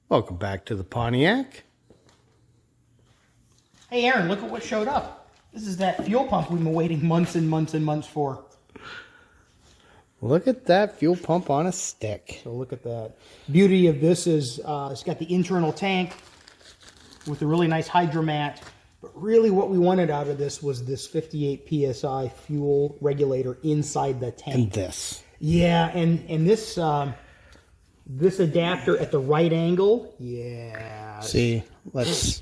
Welcome back to the Pontiac. Hey Aaron, look at what showed up. This is that fuel pump we've been waiting months and months and months for. Look at that fuel pump on a stick. So look at that. Beauty of this is it's got the internal tank with a really nice hydromat. But really what we wanted out of this was this 58 PSI fuel regulator inside the tank. And this. Yeah, and this this adapter at the right angle. Yeah. See, let's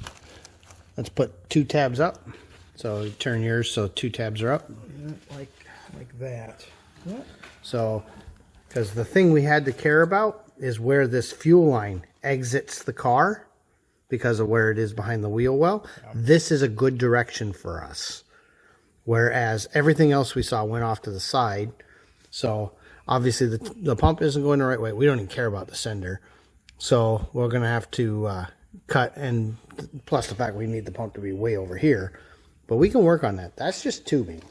put two tabs up. So you turn yours so two tabs are up. Yeah, like that. Yeah. So, because the thing we had to care about is where this fuel line exits the car because of where it is behind the wheel well. Yeah. This is a good direction for us. Whereas everything else we saw went off to the side. So obviously the pump isn't going the right way. We don't even care about the sender. So we're going to have to cut, and plus the fact we need the pump to be way over here. But we can work on that. That's just tubing.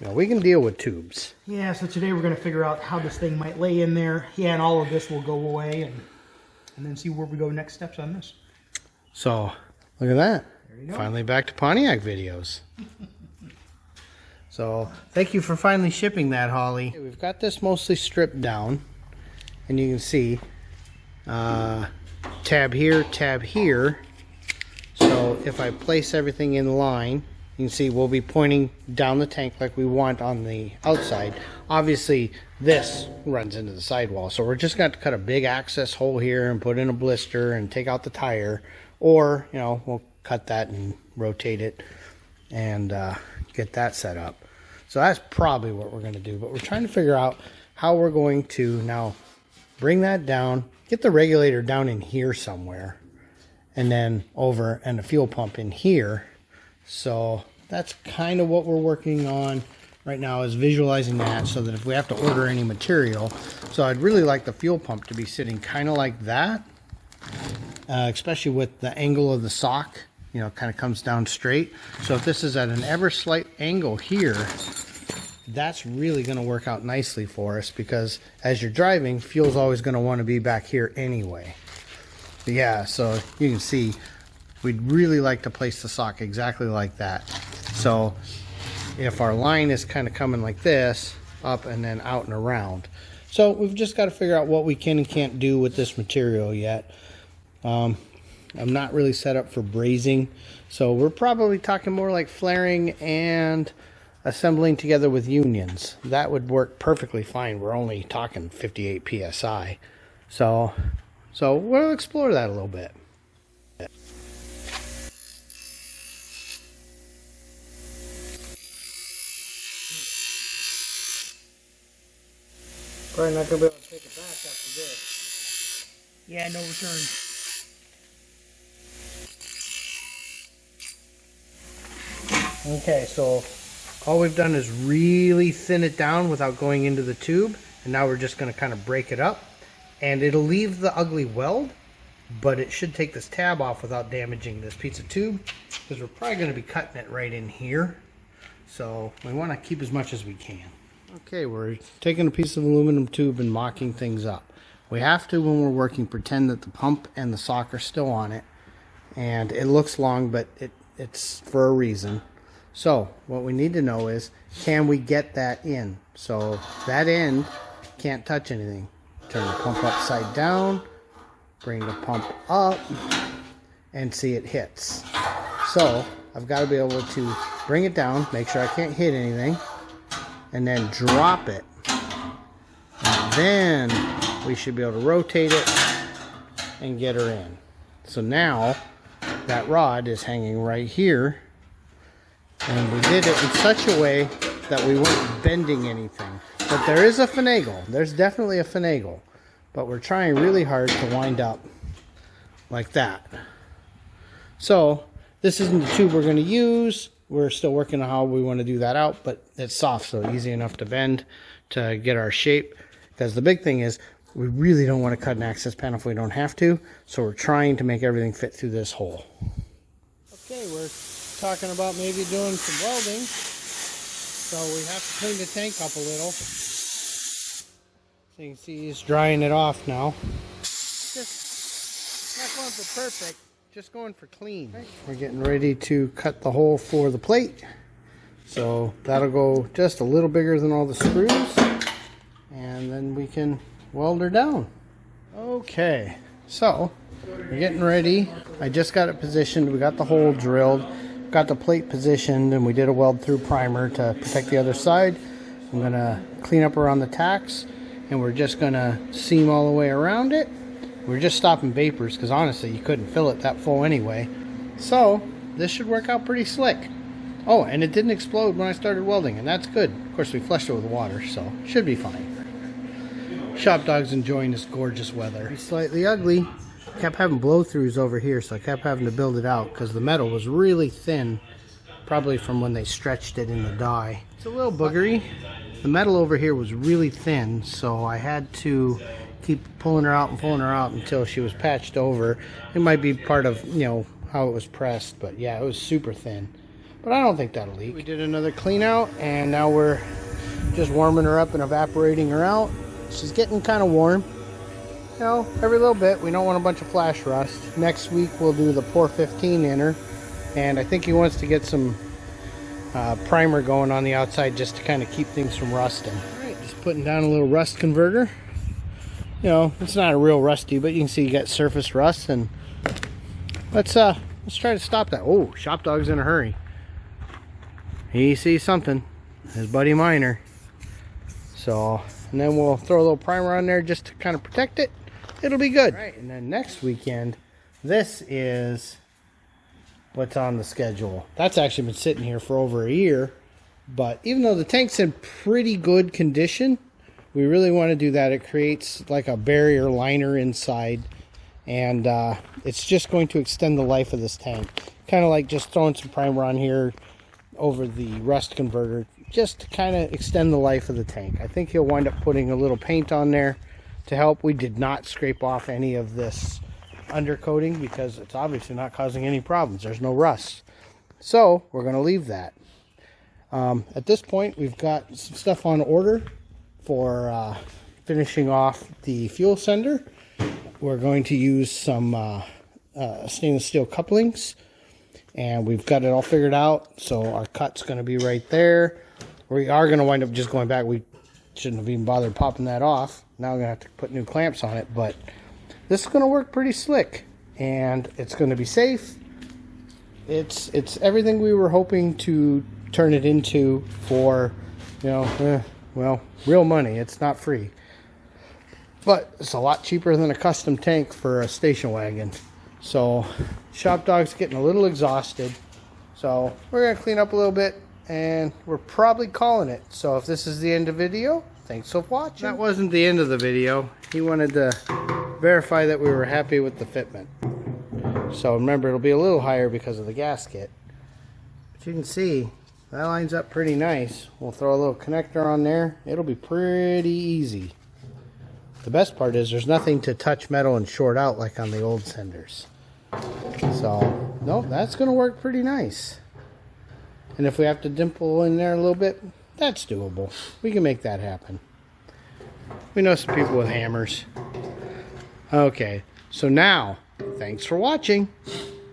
You know, we can deal with tubes. Yeah, so today we're going to figure out how this thing might lay in there. Yeah, and all of this will go away and then see where we go next steps on this. So, look at that. There you go. Finally back to Pontiac videos. So, thank you for finally shipping that, Holly. Okay, we've got this mostly stripped down. And you can see tab here, tab here. So, if I place everything in line, you can see we'll be pointing down the tank like we want on the outside. Obviously, this runs into the sidewall. So, we're just going to cut a big access hole here and put in a blister and take out the tire. Or, you know, we'll cut that and rotate it and get that set up. So that's probably what we're going to do. But we're trying to figure out how we're going to now bring that down, get the regulator down in here somewhere, and then over and the fuel pump in here. So that's kind of what we're working on right now, is visualizing that so that if we have to order any material. So I'd really like the fuel pump to be sitting kind of like that, especially with the angle of the sock. You know, kind of comes down straight. So if this is at an ever slight angle here, that's really going to work out nicely for us, because as you're driving, fuel's always going to want to be back here anyway. But yeah, so you can see we'd really like to place the sock exactly like that. So if our line is kind of coming like this, up and then out and around. So we've just got to figure out what we can and can't do with this material yet. I'm not really set up for brazing, so we're probably talking more like flaring and assembling together with unions. That would work perfectly fine. We're only talking 58 PSI. So we'll explore that a little bit. Probably not going to be able to take it back after this. Yeah, no return. Okay, so all we've done is really thin it down without going into the tube, and now we're just going to kind of break it up, and it'll leave the ugly weld, but it should take this tab off without damaging this piece of tube, because we're probably going to be cutting it right in here, so we want to keep as much as we can. Okay, we're taking a piece of aluminum tube and mocking things up. We have to, when we're working, pretend that the pump and the sock are still on it, and it looks long, but it's for a reason. So what we need to know is, can we get that in? So that end can't touch anything. Turn the pump upside down, bring the pump up, and see it hits. So I've got to be able to bring it down, make sure I can't hit anything, and then drop it. And then we should be able to rotate it and get her in. So now that rod is hanging right here. And we did it in such a way that we weren't bending anything. But there is a finagle. There's definitely a finagle. But we're trying really hard to wind up like that. So this isn't the tube we're going to use. We're still working on how we want to do that out. But it's soft, so easy enough to bend to get our shape. Because the big thing is, we really don't want to cut an access panel if we don't have to. So we're trying to make everything fit through this hole. Okay, we're talking about maybe doing some welding, so we have to clean the tank up a little. So you can see he's drying it off now. Just Not going for perfect, just going for clean. We're getting ready to cut the hole for the plate. So that'll go just a little bigger than all the screws. And then we can weld her down. Okay, so we're getting ready. I just got it positioned. We got the hole drilled, got the plate positioned, and we did a weld through primer to protect the other side. I'm gonna clean up around the tacks, and we're just gonna seam all the way around it. We're just stopping vapors because honestly you couldn't fill it that full anyway. So this should work out pretty slick. Oh, and it didn't explode when I started welding, and that's good. Of course, we flushed it with water, so should be fine. Shop Dog's enjoying this gorgeous weather. It's slightly ugly. Kept having blow-throughs over here, so I kept having to build it out because the metal was really thin, probably from when they stretched it in the die. It's a little boogery. The metal over here was really thin, so I had to keep pulling her out until she was patched over. It might be part of, you know, how it was pressed, but yeah, it was super thin. But I don't think that'll leak. We did another clean out, and now we're just warming her up and evaporating her out. She's getting kind of warm. You know, every little bit. We don't want a bunch of flash rust. Next week we'll do the Pour 15 in her, and I think he wants to get some primer going on the outside just to kind of keep things from rusting. All right, just putting down a little rust converter. You know, it's not a real rusty, but you can see you got surface rust, and let's try to stop that. Oh, Shop Dog's in a hurry. He sees something. His buddy Miner. So, and then we'll throw a little primer on there just to kind of protect it. It'll be good. All right, and then next weekend, this is what's on the schedule. That's actually been sitting here for over a year, but even though the tank's in pretty good condition, we really want to do that. It creates like a barrier liner inside, and it's just going to extend the life of this tank. Kind of like just throwing some primer on here over the rust converter, just to kind of extend the life of the tank. I think he'll wind up putting a little paint on there to help. We did not scrape off any of this undercoating because it's obviously not causing any problems. There's no rust. So we're going to leave that. At this point, we've got some stuff on order for finishing off the fuel sender. We're going to use some stainless steel couplings, and we've got it all figured out. So our cut's going to be right there. We are going to wind up just going back. We shouldn't have even bothered popping that off. Now I'm going to have to put new clamps on it, but this is going to work pretty slick, and it's going to be safe. It's everything we were hoping to turn it into for, you know, well, real money. It's not free, but it's a lot cheaper than a custom tank for a station wagon. So Shop Dog's getting a little exhausted, so we're going to clean up a little bit, and we're probably calling it. So if this is the end of the video, thanks for watching. That wasn't the end of the video. He wanted to verify that we were happy with the fitment. So remember, it'll be a little higher because of the gasket. But you can see that lines up pretty nice. We'll throw a little connector on there. It'll be pretty easy. The best part is there's nothing to touch metal and short out like on the old senders. So, nope, that's going to work pretty nice. And if we have to dimple in there a little bit, that's doable. We can make that happen. We know some people with hammers. Okay, so now, thanks for watching.